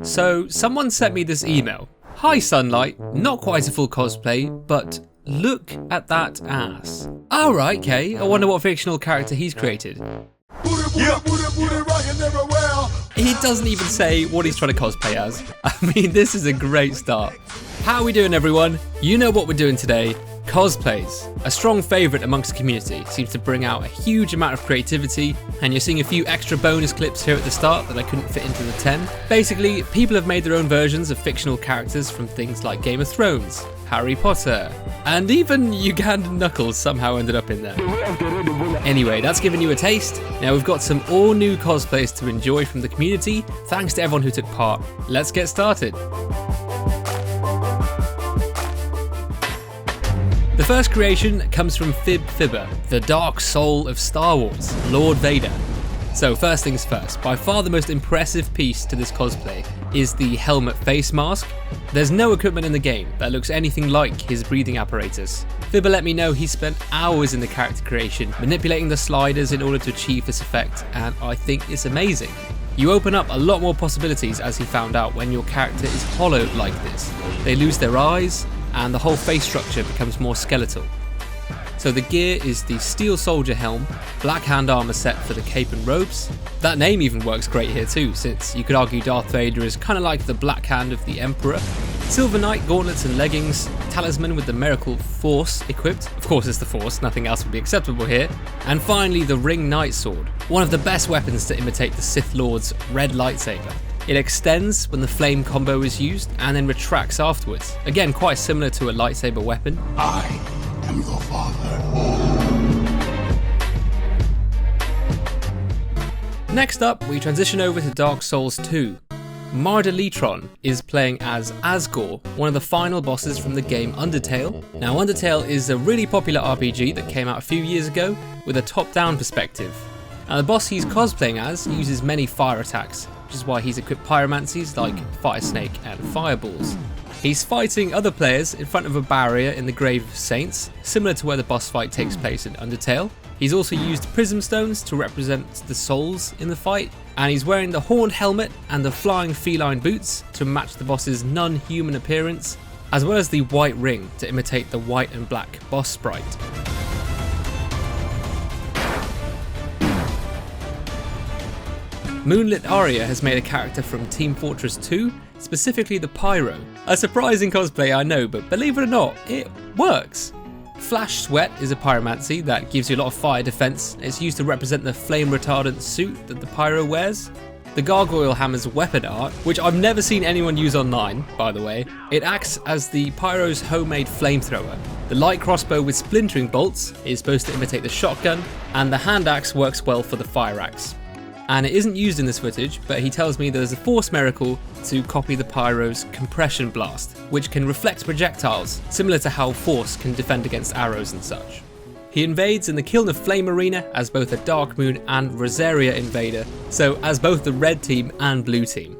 So someone sent me this email. Hi Sunlight, not quite a full cosplay, but look at that ass. Alright, okay, I wonder what fictional character he's created. He doesn't even say what he's trying to cosplay as. I mean, this is a great start. How are we doing, everyone? You know what we're doing today. Cosplays, a strong favourite amongst the community, seems to bring out a huge amount of creativity, and you're seeing a few extra bonus clips here at the start that I couldn't fit into the 10. Basically, people have made their own versions of fictional characters from things like Game of Thrones, Harry Potter, and even Ugandan Knuckles somehow ended up in there. Anyway, that's given you a taste. Now we've got some all new cosplays to enjoy from the community. Thanks to everyone who took part. Let's get started. The first creation comes from Pyrrha, the dark soul of Star Wars, Lord Vader. So first things first, by far the most impressive piece to this cosplay is the helmet face mask. There's no equipment in the game that looks anything like his breathing apparatus. Pyrrha let me know he spent hours in the character creation, manipulating the sliders in order to achieve this effect, and I think it's amazing. You open up a lot more possibilities, as he found out, when your character is hollowed like this. They lose their eyes, and the whole face structure becomes more skeletal. So the gear is the steel soldier helm, black hand armor set for the cape and robes. That name even works great here too, since you could argue Darth Vader is kind of like the black hand of the Emperor. Silver Knight gauntlets and leggings, talisman with the miracle Force equipped. Of course it's the Force, nothing else would be acceptable here. And finally the Ring Knight sword, one of the best weapons to imitate the Sith Lord's red lightsaber. It extends when the flame combo is used and then retracts afterwards. Again, quite similar to a lightsaber weapon. I am your father. Next up, we transition over to Dark Souls 2. Etron is playing as Asgore, one of the final bosses from the game Undertale. Now Undertale is a really popular RPG that came out a few years ago with a top-down perspective. Now the boss he's cosplaying as uses many fire attacks, which is why he's equipped pyromancies like Fire Snake and Fireballs. He's fighting other players in front of a barrier in the Grave of Saints, similar to where the boss fight takes place in Undertale. He's also used prism stones to represent the souls in the fight, and he's wearing the horned helmet and the flying feline boots to match the boss's non-human appearance, as well as the white ring to imitate the white and black boss sprite. Moonlit Aria has made a character from Team Fortress 2, specifically the Pyro. A surprising cosplay, I know, but believe it or not, it works. Flash Sweat is a pyromancy that gives you a lot of fire defense. It's used to represent the flame retardant suit that the Pyro wears. The Gargoyle Hammer's weapon art, which I've never seen anyone use online, by the way. It acts as the Pyro's homemade flamethrower. The light crossbow with splintering bolts is supposed to imitate the shotgun, and the hand axe works well for the fire axe. And it isn't used in this footage, but he tells me there's a force miracle to copy the Pyro's compression blast, which can reflect projectiles, similar to how Force can defend against arrows and such. He invades in the Kiln of Flame arena as both a Dark Moon and Rosaria invader, so as both the red team and blue team.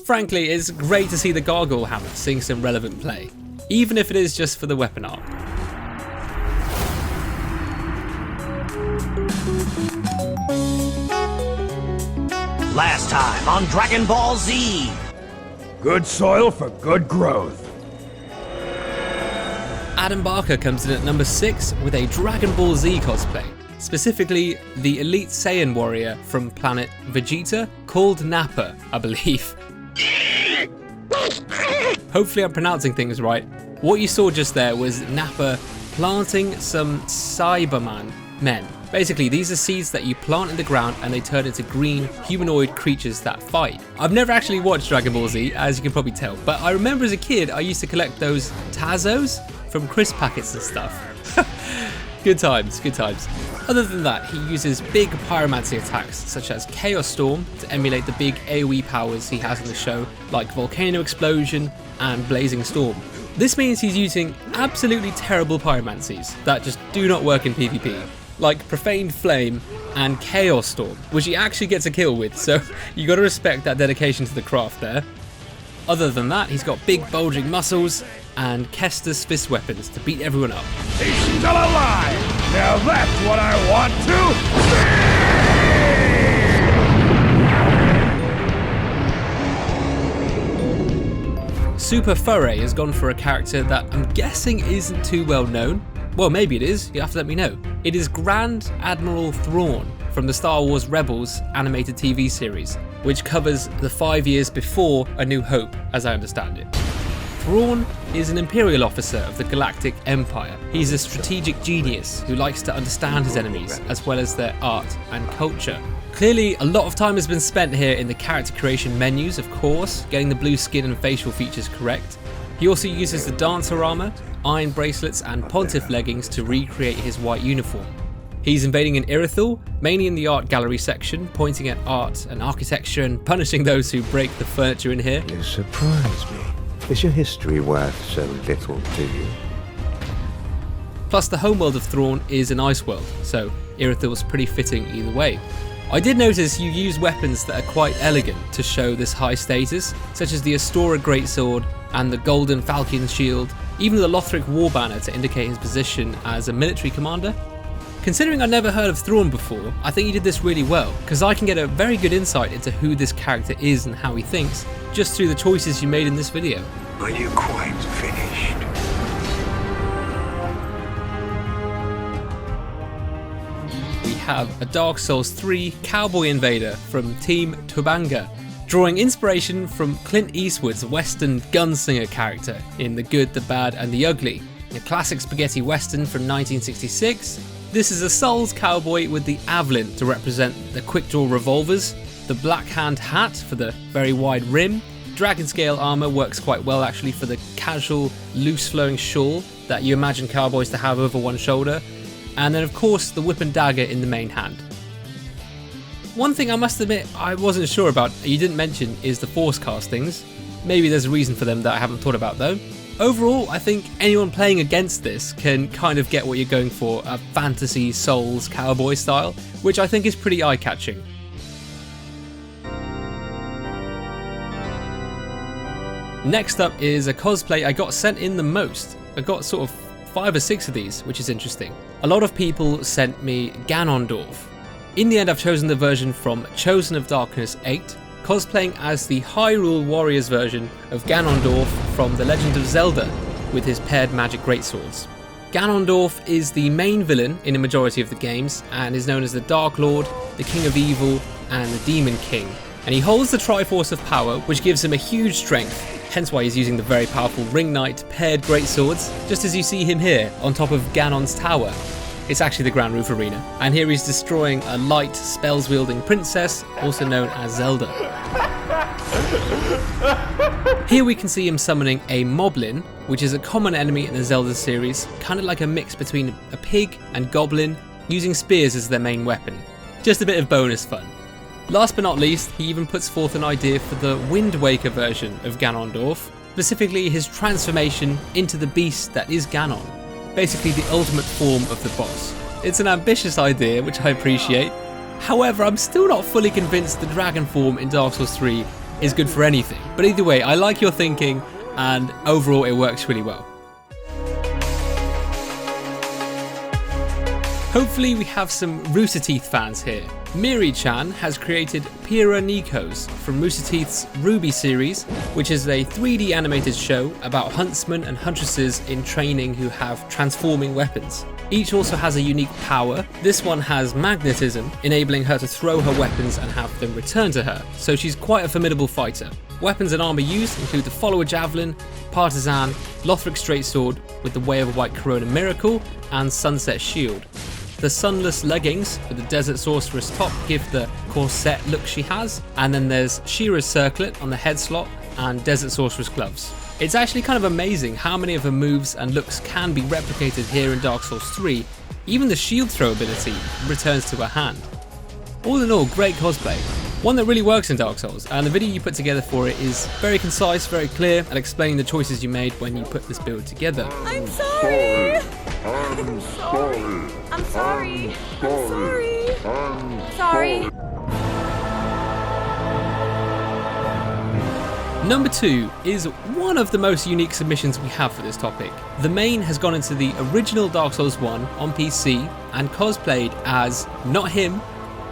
Frankly, it's great to see the Gargoyle Hammer seeing some relevant play, even if it is just for the weapon art. Last time on Dragon Ball Z. Good soil for good growth. Adam Barker comes in at number 6 with a Dragon Ball Z cosplay, specifically the Elite Saiyan warrior from planet Vegeta called Nappa, I believe. Hopefully I'm pronouncing things right. What you saw just there was Nappa planting some Cyberman men. Basically, these are seeds that you plant in the ground and they turn into green humanoid creatures that fight. I've never actually watched Dragon Ball Z, as you can probably tell, but I remember as a kid I used to collect those Tazos from crisp packets and stuff. Good times, good times. Other than that, he uses big pyromancy attacks such as Chaos Storm to emulate the big AoE powers he has in the show, like Volcano Explosion and Blazing Storm. This means he's using absolutely terrible pyromancies that just do not work in PvP. Like Profaned Flame and Chaos Storm, which he actually gets a kill with, so you gotta respect that dedication to the craft there. Other than that, he's got big bulging muscles and Kestis fist weapons to beat everyone up. He's still alive! Now that's what I want to see! Super Furry has gone for a character that I'm guessing isn't too well known. Well, maybe it is, you have to let me know. It is Grand Admiral Thrawn from the Star Wars Rebels animated TV series, which covers the 5 years before A New Hope, as I understand it. Thrawn is an Imperial officer of the Galactic Empire. He's a strategic genius who likes to understand his enemies, as well as their art and culture. Clearly, a lot of time has been spent here in the character creation menus, of course, getting the blue skin and facial features correct. He also uses the dancer armor, iron bracelets and pontiff leggings to recreate his white uniform. He's invading an Irithyll, mainly in the art gallery section, pointing at art and architecture and punishing those who break the furniture in here. You surprise me. Is your history worth so little to you? Plus, the homeworld of Thrawn is an ice world, so Irithyll's pretty fitting either way. I did notice you use weapons that are quite elegant to show this high status, such as the Astora Greatsword and the Golden Falcon Shield, even the Lothric War Banner to indicate his position as a military commander. Considering I never heard of Thrawn before, I think you did this really well, because I can get a very good insight into who this character is and how he thinks, just through the choices you made in this video. Are you quite finished? We have a Dark Souls 3 Cowboy Invader from Team Tobanga, drawing inspiration from Clint Eastwood's Western gunslinger character in The Good, the Bad and the Ugly, a classic spaghetti western from 1966. This is a Souls cowboy with the Avalyn to represent the quick draw revolvers, the black hand hat for the very wide rim. Dragon scale armor works quite well actually for the casual, loose flowing shawl that you imagine cowboys to have over one shoulder, and then of course the whip and dagger in the main hand. One thing I must admit I wasn't sure about, you didn't mention, is the force castings. Maybe there's a reason for them that I haven't thought about though. Overall, I think anyone playing against this can kind of get what you're going for, a fantasy Souls cowboy style, which I think is pretty eye-catching. Next up is a cosplay I got sent in the most. I got sort of 5 or 6 of these, which is interesting. A lot of people sent me Ganondorf. In the end, I've chosen the version from Chosen of Darkness 8, cosplaying as the Hyrule Warriors version of Ganondorf from The Legend of Zelda, with his paired magic greatswords. Ganondorf is the main villain in a majority of the games, and is known as the Dark Lord, the King of Evil, and the Demon King. And he holds the Triforce of Power, which gives him a huge strength, hence why he's using the very powerful Ring Knight paired greatswords, just as you see him here on top of Ganon's tower. It's actually the Grand Roof Arena, and here he's destroying a light, spells-wielding princess, also known as Zelda. Here we can see him summoning a Moblin, which is a common enemy in the Zelda series, kind of like a mix between a pig and goblin, using spears as their main weapon. Just a bit of bonus fun. Last but not least, he even puts forth an idea for the Wind Waker version of Ganondorf, specifically his transformation into the beast that is Ganon. Basically the ultimate form of the boss. It's an ambitious idea, which I appreciate. However, I'm still not fully convinced the dragon form in Dark Souls 3 is good for anything. But either way, I like your thinking, and overall it works really well. Hopefully we have some Rooster Teeth fans here. Miri-chan has created Pyrrha Nikos from Rooster Teeth's Ruby series, which is a 3D animated show about huntsmen and huntresses in training who have transforming weapons. Each also has a unique power. This one has magnetism, enabling her to throw her weapons and have them return to her, so she's quite a formidable fighter. Weapons and armor used include the Follower Javelin, Partisan, Lothric Straightsword with the Way of a White Corona Miracle, and Sunset Shield. The Sunless Leggings with the Desert Sorceress top give the corset look she has, and then there's Shira's Circlet on the head slot and Desert Sorceress gloves. It's actually kind of amazing how many of her moves and looks can be replicated here in Dark Souls 3, even the shield throw ability returns to her hand. All in all, great cosplay. One that really works in Dark Souls, and the video you put together for it is very concise, very clear, and explaining the choices you made when you put this build together. I'm sorry! I'm sorry! I'm sorry! I'm sorry! I'm sorry! Number 2 is one of the most unique submissions we have for this topic. The Maine has gone into the original Dark Souls 1 on PC and cosplayed as, not him,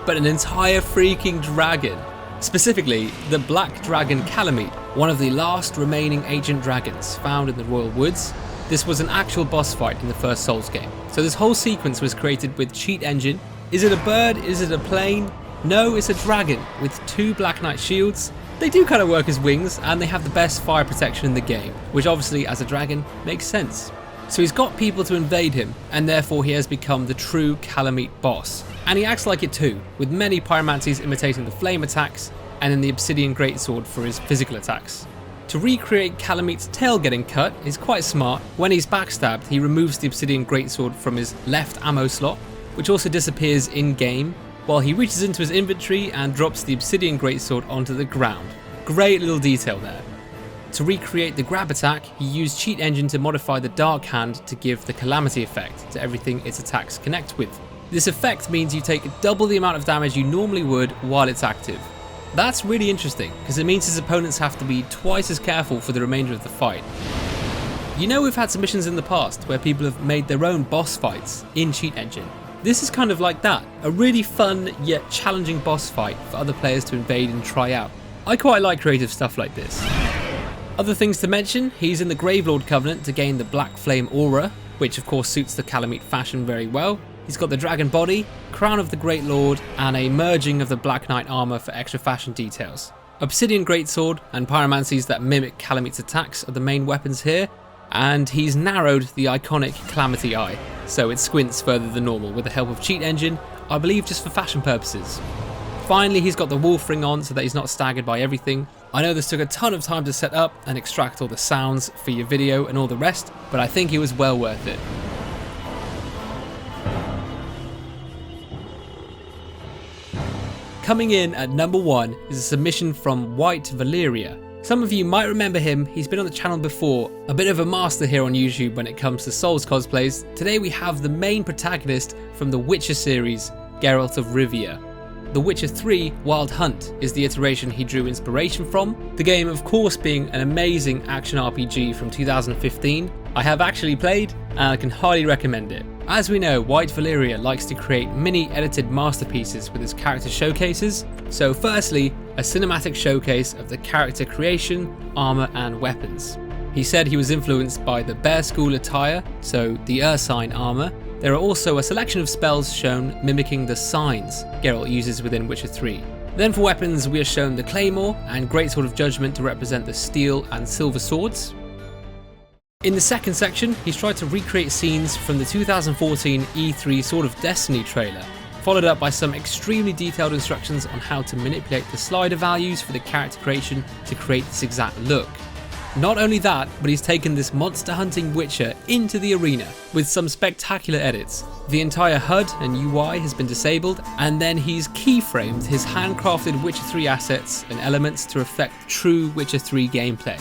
but an entire freaking dragon. Specifically, the Black Dragon Calamite, one of the last remaining ancient dragons found in the Royal Woods. This was an actual boss fight in the first Souls game. So this whole sequence was created with Cheat Engine. Is it a bird? Is it a plane? No, it's a dragon with 2 Black Knight shields. They do kind of work as wings, and they have the best fire protection in the game, which obviously as a dragon makes sense. So he's got people to invade him, and therefore he has become the true Calamite boss. And he acts like it too, with many pyromancies imitating the flame attacks, and then the obsidian greatsword for his physical attacks. To recreate Calamite's tail getting cut is quite smart. When he's backstabbed, he removes the obsidian greatsword from his left ammo slot, which also disappears in-game, while he reaches into his inventory and drops the obsidian greatsword onto the ground. Great little detail there. To recreate the grab attack, he used Cheat Engine to modify the Dark Hand to give the Calamity effect to everything its attacks connect with. This effect means you take double the amount of damage you normally would while it's active. That's really interesting, because it means his opponents have to be twice as careful for the remainder of the fight. You know, we've had submissions in the past where people have made their own boss fights in Cheat Engine. This is kind of like that, a really fun yet challenging boss fight for other players to invade and try out. I quite like creative stuff like this. Other things to mention, he's in the Gravelord Covenant to gain the Black Flame Aura, which of course suits the Calamite fashion very well. He's got the Dragon Body, Crown of the Great Lord, and a merging of the Black Knight armor for extra fashion details. Obsidian Greatsword and pyromancies that mimic Calamite's attacks are the main weapons here, and he's narrowed the iconic Calamity Eye, so it squints further than normal with the help of Cheat Engine, I believe just for fashion purposes. Finally, he's got the wolf ring on so that he's not staggered by everything. I know this took a ton of time to set up and extract all the sounds for your video and all the rest, but I think it was well worth it. Coming in at number 1 is a submission from White Valeria. Some of you might remember him, he's been on the channel before, a bit of a master here on YouTube when it comes to Souls cosplays. Today we have the main protagonist from the Witcher series, Geralt of Rivia. The Witcher 3 Wild Hunt is the iteration he drew inspiration from, the game of course being an amazing action RPG from 2015. I have actually played and I can highly recommend it. As we know, White Valeria likes to create mini edited masterpieces with his character showcases. So firstly, a cinematic showcase of the character creation, armor and weapons. He said he was influenced by the Bear School attire, so the Ursine armor. There are also a selection of spells shown mimicking the signs Geralt uses within Witcher 3. Then for weapons, we are shown the Claymore and Greatsword of Judgment to represent the steel and silver swords. In the second section, he's tried to recreate scenes from the 2014 E3 Sword of Destiny trailer, followed up by some extremely detailed instructions on how to manipulate the slider values for the character creation to create this exact look. Not only that, but he's taken this monster hunting Witcher into the arena with some spectacular edits. The entire HUD and UI has been disabled, and then he's keyframed his handcrafted Witcher 3 assets and elements to reflect true Witcher 3 gameplay.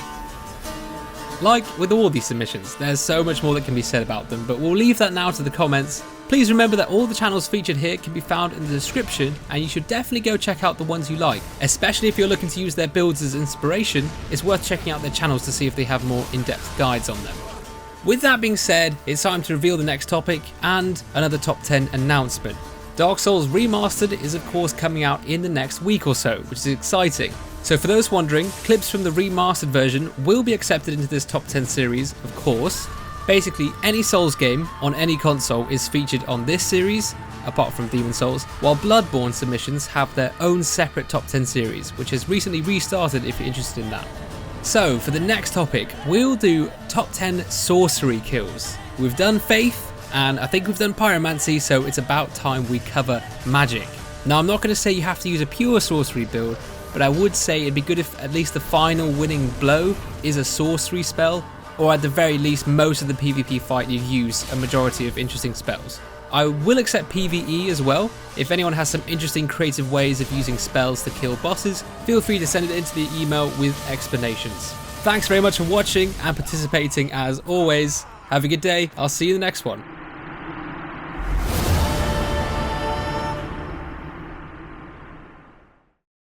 Like with all these submissions, there's so much more that can be said about them, but we'll leave that now to the comments. Please remember that all the channels featured here can be found in the description, and you should definitely go check out the ones you like. Especially if you're looking to use their builds as inspiration, it's worth checking out their channels to see if they have more in-depth guides on them. With that being said, it's time to reveal the next topic and another top 10 announcement. Dark Souls Remastered is of course coming out in the next week or so, which is exciting. So for those wondering, clips from the remastered version will be accepted into this top 10 series, of course. Basically, any Souls game on any console is featured on this series, apart from Demon's Souls, while Bloodborne submissions have their own separate top 10 series, which has recently restarted if you're interested in that. So for the next topic, we'll do top 10 sorcery kills. We've done Faith, and I think we've done Pyromancy, so it's about time we cover magic. Now I'm not going to say you have to use a pure sorcery build, but I would say it'd be good if at least the final winning blow is a sorcery spell, or at the very least most of the PvP fight you use a majority of interesting spells. I will accept PvE as well. If anyone has some interesting creative ways of using spells to kill bosses, feel free to send it into the email with explanations. Thanks very much for watching and participating as always. Have a good day, I'll see you in the next one.